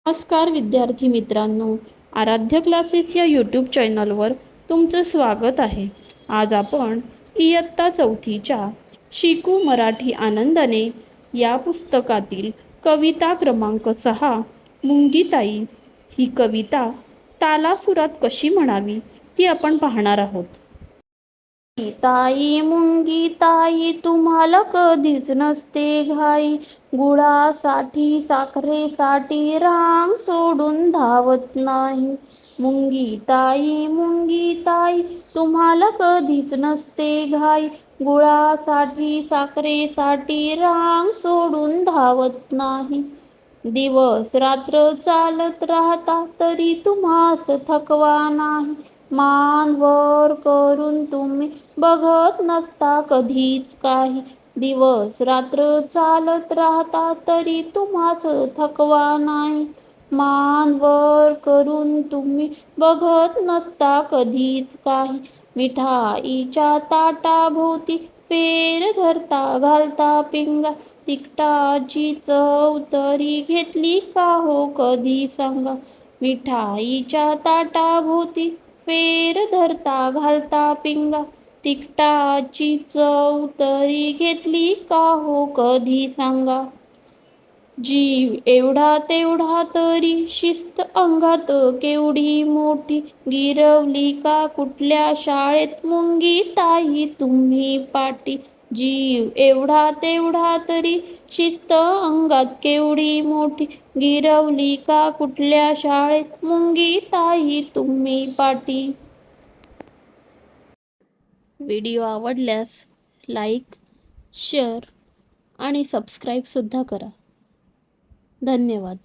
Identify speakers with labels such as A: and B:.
A: नमस्कार विद्यार्थी मित्रांनो, आराध्य क्लासेस या यूट्यूब चॅनलवर तुमचं स्वागत आहे. आज आपण इयत्ता चौथीच्या शिकू मराठी आनंदाने या पुस्तकातील कविता क्रमांक 6 मुंगीताई ही कविता तालासुरात कशी म्हणावी ती आपण पाहणार आहोत. ताई मुंगी ताई तुम्हाला कधीच नसते घाई, गुळासाठी साखरेसाठी रांग सोडून धावत नाही. मुंगी ताई तुम्हाला कधीच नसते घाई, गुळासाठी साखरेसाठी रांग सोडून धावत नाही. दिवस रात्र चालत राहता तरी तुम्हास थकवा नाही, मान वर करून तुम्ही बघत नसता कधीच काही. दिवस रात्र चालत राहता तरी तुम्हास थकवा नाही, मान वर करून तुम्ही बघत नसता कधीच काही. मिठाईच्या ताटाभोवती फेर धरता घालता पिंगा, तिखटाची चव तरी घेतली का हो कधी सांगा. मिठाईच्या ताटाभोवती फेर धरता घालता पिंगा, तिखटाची चव तरी घेतली का हो कधी सांगा. जीव एवढा तेवढा तरी शिस्त अंगात केवढी मोठी, गिरवली का कुठल्या शाळेत मुंगी ताई तुम्ही पाटी. जीव एवढा तेवढा तरी शिस्त अंगात केवढी मोठी, गिरवली का कुठल्या शाळेत मुंगी ताई तुम्ही पाटी. व्हिडिओ आवडल्यास लाईक, शेअर आणि सबस्क्राईबसुद्धा करा. धन्यवाद.